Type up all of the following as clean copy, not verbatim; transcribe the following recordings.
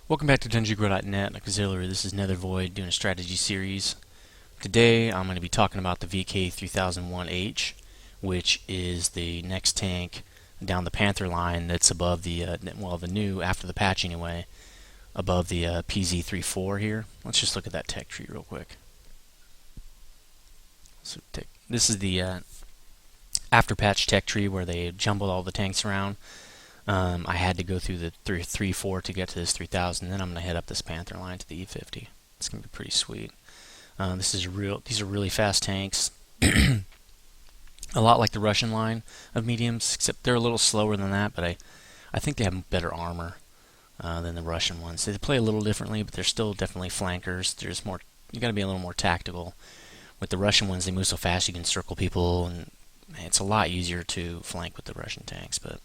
Welcome back to DungeonGrow.net Auxiliary. This is Nethervoid doing a strategy series. Today I'm going to be talking about the VK3001H, which is the next tank down the Panther line that's above the, the new, after the patch anyway, above the PZ34 here. Let's just look at that tech tree real quick. So this is the after patch tech tree where they jumbled all the tanks around. I had to go through the 3-4 to get to this 3000. Then I'm going to head up this Panther line to the E50. It's going to be pretty sweet. These are really fast tanks. A lot like the Russian line of mediums, except they're a little slower than that. But I think they have better armor than the Russian ones. They play a little differently, but they're still definitely flankers. There's more. You got to be a little more tactical. With the Russian ones, they move so fast you can circle people, and it's a lot easier to flank with the Russian tanks. But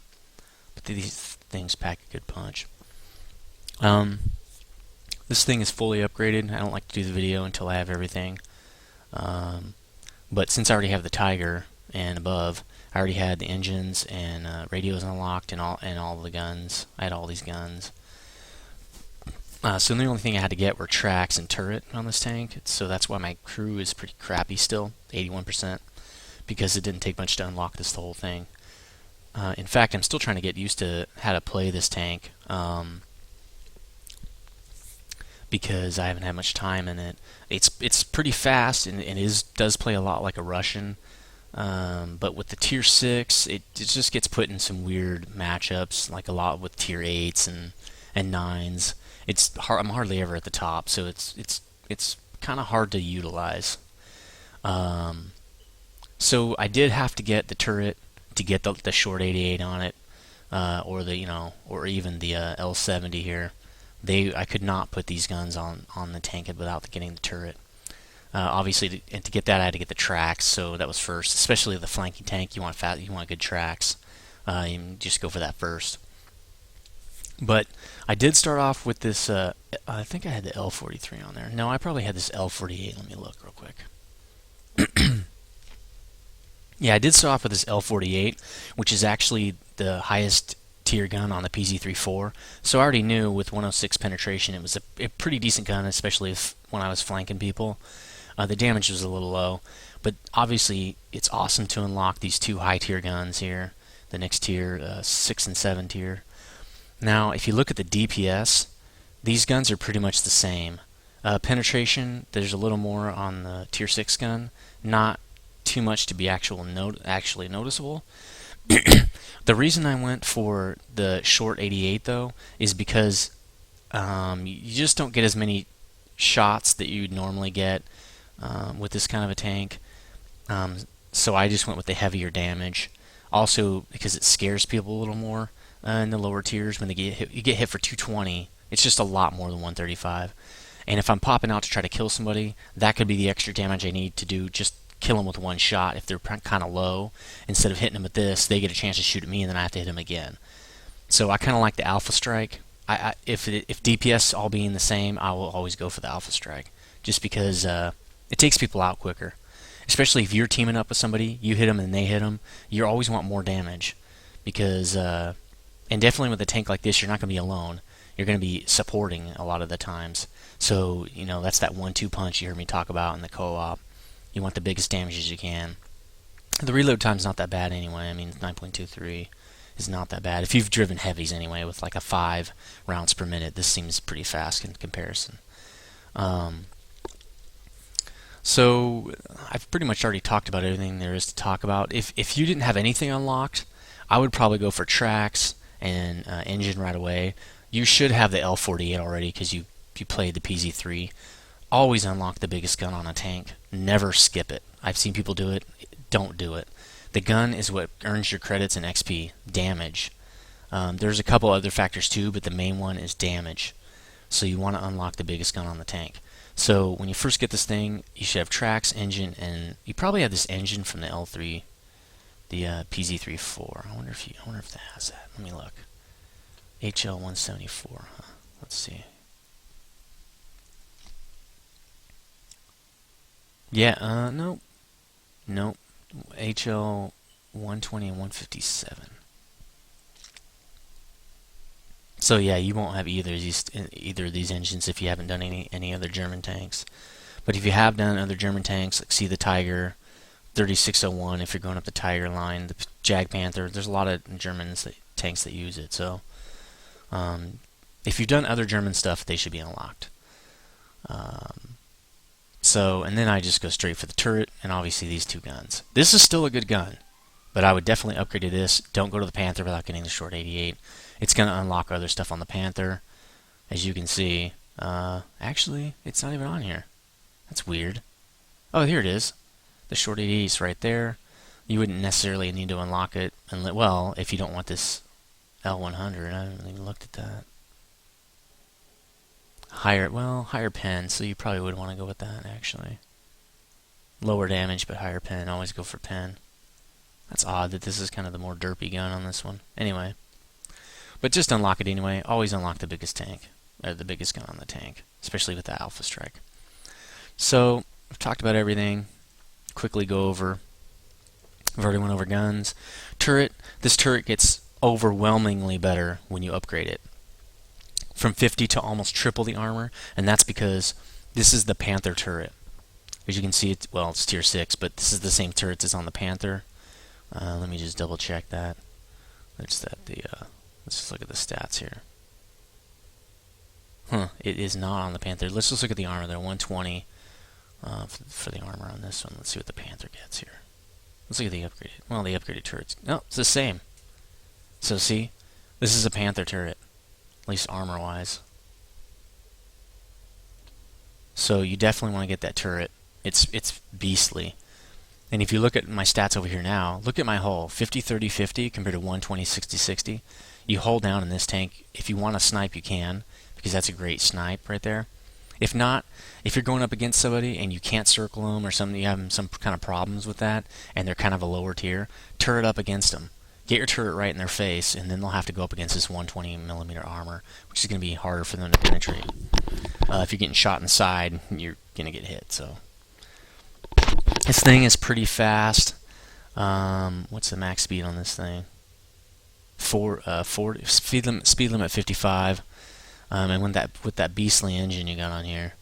these things pack a good punch. This thing is fully upgraded. I don't like to do the video until I have everything. But since I already have the Tiger and above, I already had the engines and radios unlocked and all the guns. I had all these guns. So the only thing I had to get were tracks and turret on this tank. So that's why my crew is pretty crappy still, 81%, because it didn't take much to unlock this whole thing. In fact, I'm still trying to get used to how to play this tank because I haven't had much time in it. It's pretty fast and it does play a lot like a Russian, but with the tier 6, it just gets put in some weird matchups, like a lot with tier 8s and 9s. I'm hardly ever at the top, so it's kind of hard to utilize. So I did have to get the turret to get the short 88 on it, or even the L70 here. I could not put these guns on the tank without getting the turret. Obviously, to get that, I had to get the tracks, so that was first. Especially the flanking tank, you want good tracks. You just go for that first. But I did start off with this. I think I had the L43 on there. No, I probably had this L48. Let me look real quick. Yeah, I did start off with this L48, which is actually the highest tier gun on the PZ34. So I already knew with 106 penetration it was a pretty decent gun, especially when I was flanking people. The damage was a little low, but obviously it's awesome to unlock these two high tier guns here, the next tier, 6 and 7 tier. Now, if you look at the DPS, these guns are pretty much the same. Penetration, there's a little more on the tier 6 gun, not too much to be actually noticeable. The reason I went for the short 88 though is because you just don't get as many shots that you'd normally get with this kind of a tank. So I just went with the heavier damage. Also because it scares people a little more in the lower tiers when they get hit. You get hit for 220. It's just a lot more than 135. And if I'm popping out to try to kill somebody, that could be the extra damage I need to do just kill them with one shot. If they're kind of low, instead of hitting them with this, they get a chance to shoot at me, and then I have to hit them again. So I kind of like the Alpha Strike. If DPS all being the same, I will always go for the Alpha Strike, just because it takes people out quicker. Especially if you're teaming up with somebody, you hit them and they hit them, you always want more damage, because and definitely with a tank like this, you're not going to be alone. You're going to be supporting a lot of the times. So that's that 1-2 punch you heard me talk about in the co-op. You want the biggest damage as you can. The reload time's not that bad anyway. I mean, 9.23 is not that bad. If you've driven heavies anyway with like a 5 rounds per minute, this seems pretty fast in comparison. So I've pretty much already talked about everything there is to talk about. If you didn't have anything unlocked, I would probably go for tracks and engine right away. You should have the L48 already because you played the PZ3. Always unlock the biggest gun on a tank. Never skip it. I've seen people do it. Don't do it. The gun is what earns your credits and XP. Damage. There's a couple other factors too, but the main one is damage. So you want to unlock the biggest gun on the tank. So when you first get this thing, you should have tracks, engine, and you probably have this engine from the L3, the PZ34. I wonder if that has that. Let me look. HL174. Huh? Let's see. Yeah, nope. HL 120 and 157. So yeah, you won't have either of these engines if you haven't done any other German tanks. But if you have done other German tanks, like see the Tiger, 3601, if you're going up the Tiger line, the Jag Panther, there's a lot of tanks that use it. So if you've done other German stuff, they should be unlocked. And then I just go straight for the turret and obviously these two guns. This is still a good gun, but I would definitely upgrade to this. Don't go to the Panther without getting the short 88. It's going to unlock other stuff on the Panther, as you can see. Actually, it's not even on here. That's weird. Oh, here it is. The short 88 is right there. You wouldn't necessarily need to unlock it, well, if you don't want this L100. I haven't even looked at that. Higher pen, so you probably would want to go with that, actually. Lower damage, but higher pen. Always go for pen. That's odd that this is kind of the more derpy gun on this one. Anyway. But just unlock it anyway. Always unlock the biggest tank, or the biggest gun on the tank, especially with the Alpha Strike. So, I've talked about everything. Quickly go over. I've already went over guns. Turret. This turret gets overwhelmingly better when you upgrade it. From 50 to almost triple the armor, and that's because this is the Panther turret. As you can see, it's tier 6, but this is the same turret as on the Panther. Let me just double check that. Let's just look at the stats here. It is not on the Panther. Let's just look at the armor there. 120 for the armor on this one. Let's see what the Panther gets here. Let's look at the upgraded. Well, the upgraded turrets. No, it's the same. So see, this is a Panther turret. At least armor-wise. So you definitely want to get that turret. It's beastly. And if you look at my stats over here now, look at my hull. 50-30-50 compared to 120-60-60. You hold down in this tank. If you want to snipe, you can, because that's a great snipe right there. If not, if you're going up against somebody and you can't circle them or something, you have some kind of problems with that, and they're kind of a lower tier, turret up against them. Get your turret right in their face, and then they'll have to go up against this 120mm armor, which is going to be harder for them to penetrate. If you're getting shot inside, you're going to get hit. So this thing is pretty fast. What's the max speed on this thing? 40. Speed limit 55. And with that beastly engine you got on here,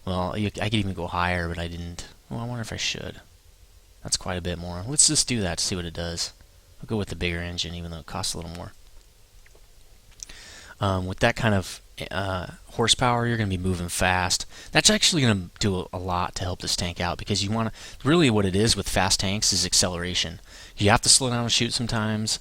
well, I could even go higher, but I didn't. Well, I wonder if I should. That's quite a bit more. Let's just do that to see what it does. I'll go with the bigger engine, even though it costs a little more. With that kind of horsepower, you're going to be moving fast. That's actually going to do a lot to help this tank out, because you want to. Really, what it is with fast tanks is acceleration. You have to slow down and shoot sometimes.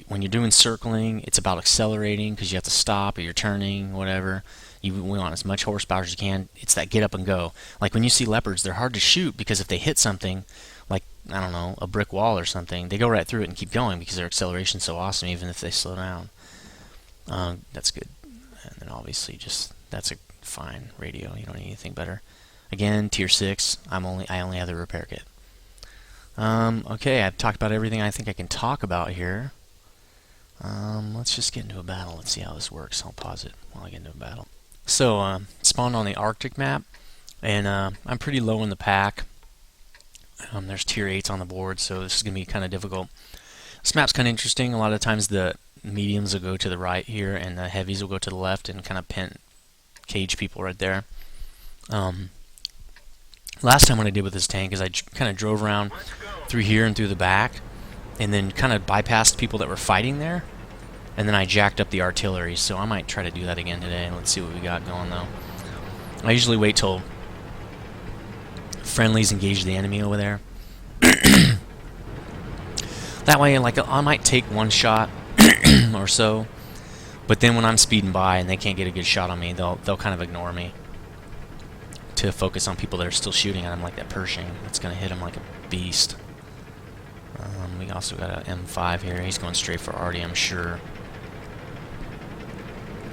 When you're doing circling, it's about accelerating because you have to stop, or you're turning, whatever. We want as much horsepower as you can. It's that get up and go. Like when you see leopards, they're hard to shoot because if they hit something, like, I don't know, a brick wall or something, they go right through it and keep going because their acceleration's so awesome even if they slow down. That's good. And then obviously that's a fine radio. You don't need anything better. Again, tier 6. I only have the repair kit. Okay, I've talked about everything I think I can talk about here. Let's just get into a battle. Let's see how this works. I'll pause it while I get into a battle. So, spawned on the Arctic map, and I'm pretty low in the pack. There's tier 8s on the board, so this is going to be kind of difficult. This map's kind of interesting. A lot of times the mediums will go to the right here, and the heavies will go to the left and kind of cage people right there. Last time what I did with this tank is I kind of drove around through here and through the back, and then kind of bypassed people that were fighting there, and then I jacked up the artillery, so I might try to do that again today. Let's see what we got going, though. I usually wait till friendlies engage the enemy over there. That way, like, I might take one shot or so, but then when I'm speeding by and they can't get a good shot on me, they'll kind of ignore me to focus on people that are still shooting at them, like that Pershing. It's going to hit him like a beast. We also got an M5 here. He's going straight for Artie, I'm sure.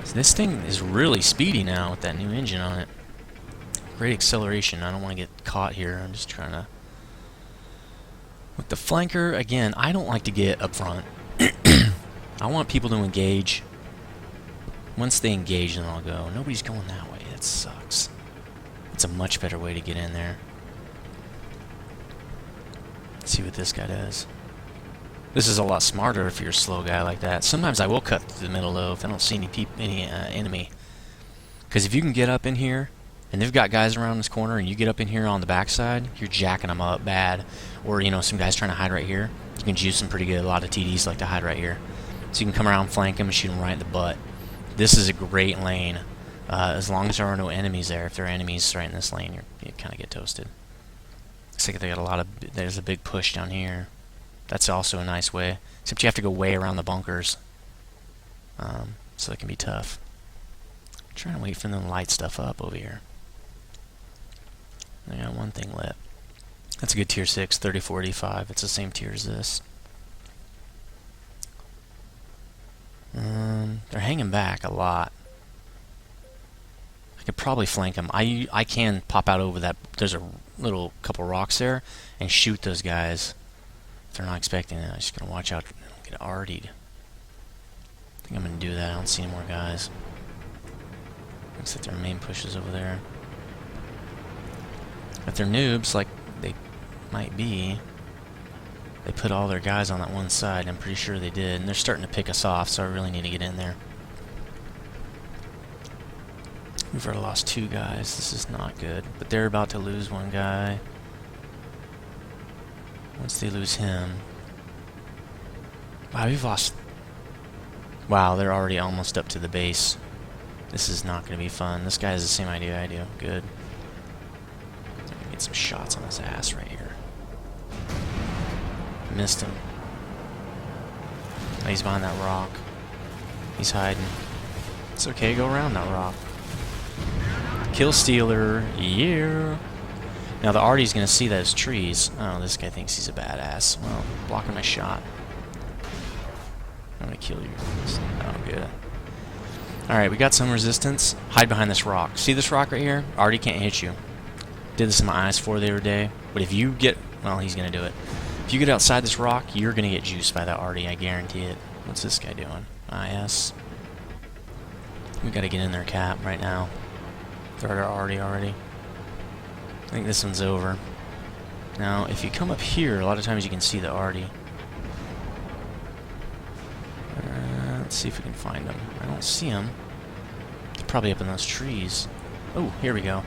So this thing is really speedy now with that new engine on it. Great acceleration. I don't want to get caught here. I'm just trying to... With the flanker, again, I don't like to get up front. I want people to engage. Once they engage, then I'll go. Nobody's going that way. That sucks. It's a much better way to get in there. Let's see what this guy does. This is a lot smarter if you're a slow guy like that. Sometimes I will cut through the middle though if I don't see any enemy. Because if you can get up in here, and they've got guys around this corner, and you get up in here on the backside, you're jacking them up bad. Or, you know, some guys trying to hide right here, you can juice them pretty good. A lot of TDs like to hide right here. So you can come around, flank them, and shoot them right in the butt. This is a great lane. As long as there are no enemies there. If there are enemies right in this lane, you kind of get toasted. Looks like they got a lot of... There's a big push down here. That's also a nice way. Except you have to go way around the bunkers. So it can be tough. I'm trying to wait for them to light stuff up over here. I got one thing lit. That's a good tier 6, 3485. It's the same tier as this. They're hanging back a lot. I could probably flank them. I can pop out over that. There's a little couple rocks there and shoot those guys if they're not expecting it. I'm just gonna watch out and get artied. I think I'm gonna do that. I don't see any more guys. Looks like their main push is over there. If they're noobs, like they might be, they put all their guys on that one side. I'm pretty sure they did, and they're starting to pick us off, so I really need to get in there. We've already lost 2 guys. This is not good, but they're about to lose 1 guy. Once they lose him... Wow, we've lost... Wow, they're already almost up to the base. This is not going to be fun. This guy has the same idea I do. Good. Get some shots on his ass right here. Missed him. He's behind that rock. He's hiding. It's okay, go around that rock. Kill stealer, yeah. Now the Artie's gonna see those trees. Oh, this guy thinks he's a badass. Well, blocking my shot. I'm gonna kill you. Oh, good. Alright, we got some resistance. Hide behind this rock. See this rock right here? Artie can't hit you. Did this in my IS-4 the other day. But if you get... Well, he's gonna do it. If you get outside this rock, you're gonna get juiced by that Artie. I guarantee it. What's this guy doing? IS. We gotta get in there, Cap, right now. They're already. I think this one's over. Now, if you come up here, a lot of times you can see the Artie. Let's see if we can find them. I don't see them. They're probably up in those trees. Oh, here we go.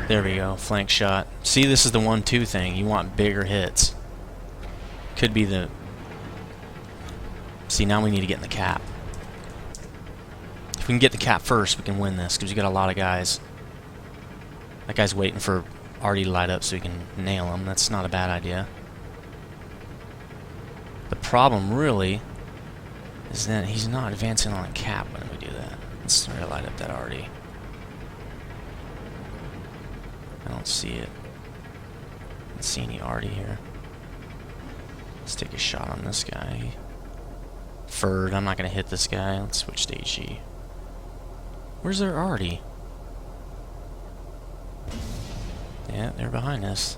There we go. Flank shot. See, this is the 1-2 thing. You want bigger hits. Could be the... See, now we need to get in the cap. If we can get the cap first, we can win this, because we got a lot of guys. That guy's waiting for Artie to light up so he can nail him. That's not a bad idea. The problem, really, is that he's not advancing on a cap when we do that. Let's try to light up that Artie. I don't see it. I don't see any Artie here. Let's take a shot on this guy. Furred, I'm not going to hit this guy. Let's switch to HE. Where's their Artie? Yeah, they're behind us.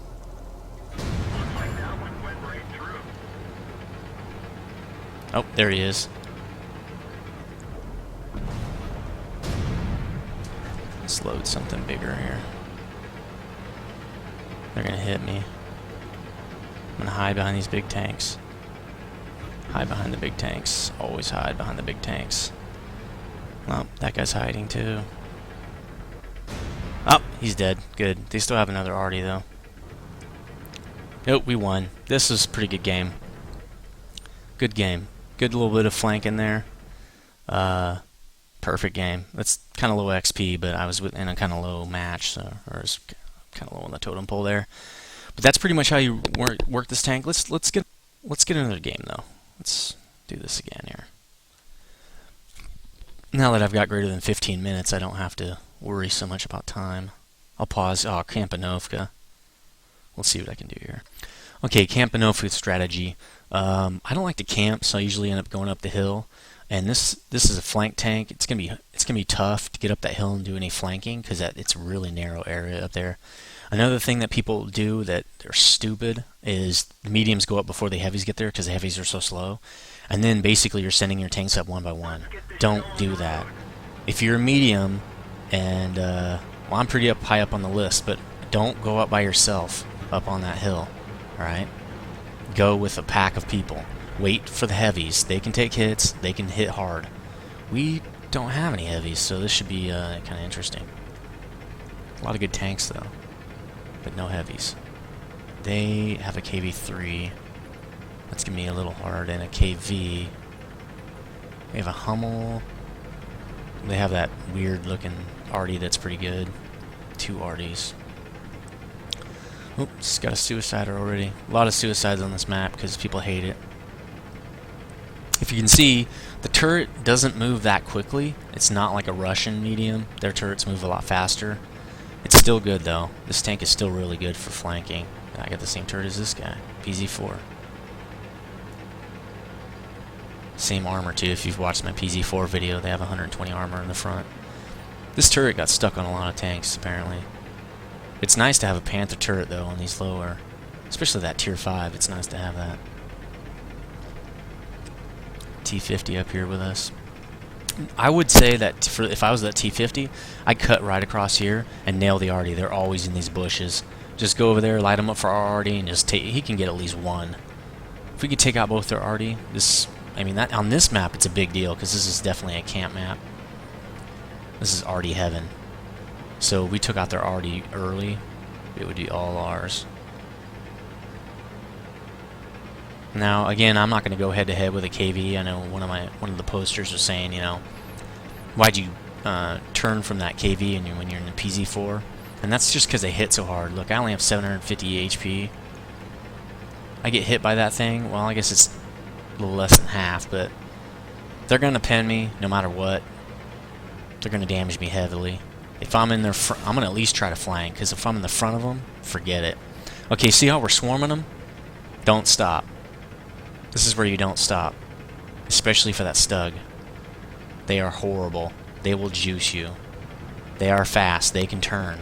Oh, there he is. Let's load something bigger here. They're gonna hit me. I'm gonna hide behind these big tanks. Hide behind the big tanks. Always hide behind the big tanks. Oh, that guy's hiding too. Oh, he's dead. Good. They still have another Artie though. Nope, we won. This was a pretty good game. Good game. Good little bit of flank in there. Perfect game. That's kind of low XP, but I was in a kind of low match, so or it's kind of low on the totem pole there. But that's pretty much how you work this tank. Let's get another game though. Let's do this again here. Now that I've got greater than 15 minutes, I don't have to worry so much about time. I'll pause. Oh, Campanovka. We'll see what I can do here. Okay, Campanovka strategy. I don't like to camp, so I usually end up going up the hill. And this is a flank tank. It's gonna be tough to get up that hill and do any flanking because it's a really narrow area up there. Another thing that people do that they're stupid is the mediums go up before the heavies get there because the heavies are so slow. And then basically you're sending your tanks up one by one. Don't do that. If you're a medium, and well, I'm pretty high up on the list, but don't go up by yourself up on that hill. Alright? Go with a pack of people. Wait for the heavies. They can take hits. They can hit hard. We don't have any heavies, so this should be kind of interesting. A lot of good tanks, though, but no heavies. They have a KV-3. That's going to be a little hard, and a KV. We have a Hummel. They have that weird-looking Arty that's pretty good. 2 Arties. Oops, got a suicider already. A lot of suicides on this map because people hate it. If you can see, the turret doesn't move that quickly. It's not like a Russian medium. Their turrets move a lot faster. It's still good, though. This tank is still really good for flanking. I got the same turret as this guy, PZ-4. Same armor, too. If you've watched my PZ-4 video, they have 120 armor in the front. This turret got stuck on a lot of tanks, apparently. It's nice to have a Panther turret, though, on these lower, especially that Tier 5. It's nice to have that. T-50 up here with us. I would say that if I was that T-50, I'd cut right across here and nail the Arty. They're always in these bushes. Just go over there, light them up for our Arty, and just take. He can get at least one. If we could take out both their Arty, I mean, that on this map it's a big deal because this is definitely a camp map. This is Arty heaven. So if we took out their Arty early, it would be all ours. Now, again, I'm not going to go head-to-head with a KV. I know one of the posters was saying, you know, why'd you turn from that KV when you're in the PZ-4? And that's just because they hit so hard. Look, I only have 750 HP. I get hit by that thing. Well, I guess it's a little less than half, but they're going to pen me no matter what. They're going to damage me heavily. If I'm in their I'm going to at least try to flank, because if I'm in the front of them, forget it. Okay, see how we're swarming them? Don't stop. This is where you don't stop, especially for that Stug. They are horrible. They will juice you. They are fast. They can turn.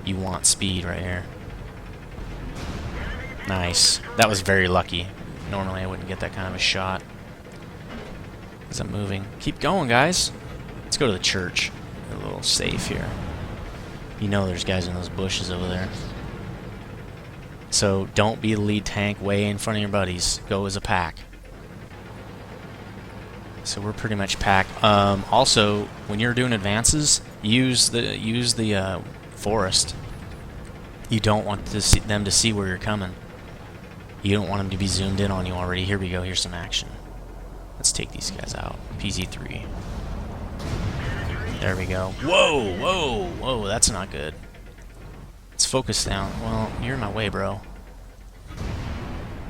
You want speed right here. Nice. That was very lucky. Normally I wouldn't get that kind of a shot. As I'm moving. Keep going, guys. Let's go to the church. A little safe here. You know there's guys in those bushes over there. So don't be the lead tank way in front of your buddies. Go as a pack. So we're pretty much packed. Also, when you're doing advances, use the forest. You don't want them to see where you're coming. You don't want them to be zoomed in on you already. Here we go. Here's some action. Let's take these guys out. PZ-3. There we go. Whoa, whoa, whoa. That's not good. Let's focus down. Well, you're in my way, bro.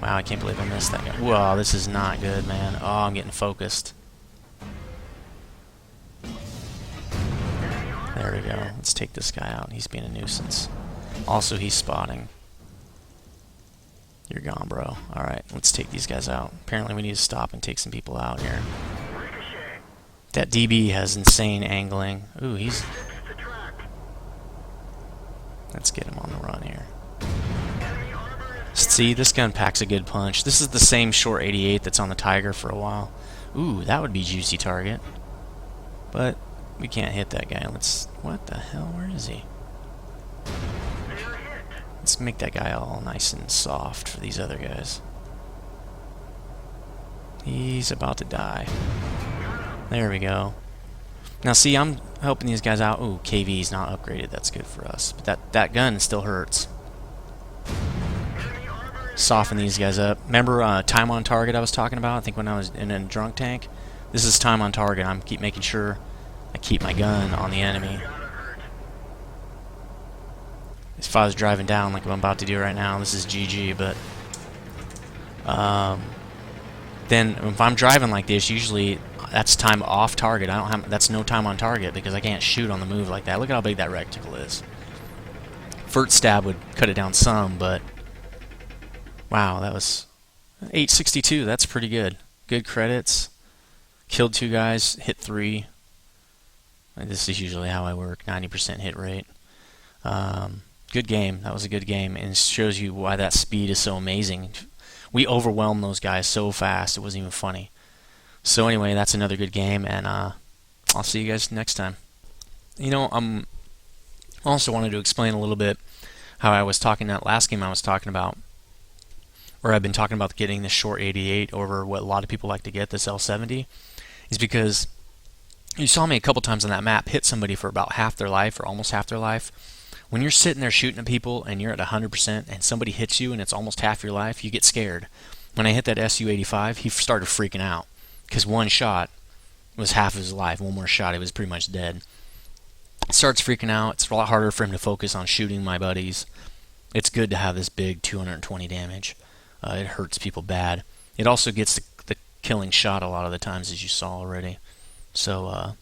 Wow, I can't believe I missed that guy. Whoa, this is not good, man. Oh, I'm getting focused. There we go. Let's take this guy out. He's being a nuisance. Also, he's spotting. You're gone, bro. Alright, let's take these guys out. Apparently we need to stop and take some people out here. That DB has insane angling. Ooh, he's... Let's get him on the run here. See, this gun packs a good punch. This is the same short 88 that's on the Tiger for a while. Ooh, that would be juicy target. But we can't hit that guy. What the hell? Where is he? Let's make that guy all nice and soft for these other guys. He's about to die. There we go. Now see, I'm helping these guys out. Ooh, KV's not upgraded. That's good for us. But that gun still hurts. Soften these guys up. Remember time on target I was talking about? I think when I was in a drunk tank? This is time on target. I'm keep making sure I keep my gun on the enemy. If I was driving down like I'm about to do right now, this is GG, but then if I'm driving like this, usually that's time off target. That's no time on target because I can't shoot on the move like that. Look at how big that reticle is. First stab would cut it down some, but wow, that was 862. That's pretty good. Good credits. Killed 2 guys, hit 3. And this is usually how I work, 90% hit rate. Good game. That was a good game, and it shows you why that speed is so amazing. We overwhelmed those guys so fast, it wasn't even funny. So anyway, that's another good game, and I'll see you guys next time. You know, also wanted to explain a little bit how I was talking that last game I was talking about. where I've been talking about getting this short 88 over what a lot of people like to get, this L70, is because you saw me a couple times on that map hit somebody for about half their life or almost half their life. When you're sitting there shooting at people and you're at 100% and somebody hits you and it's almost half your life, you get scared. When I hit that SU-85, he started freaking out because one shot was half of his life. One more shot, he was pretty much dead. Starts freaking out. It's a lot harder for him to focus on shooting my buddies. It's good to have this big 220 damage. It hurts people bad. It also gets the killing shot a lot of the times, as you saw already. So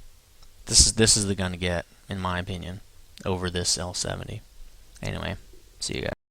this is the gun to get, in my opinion, over this L70. Anyway, see you guys.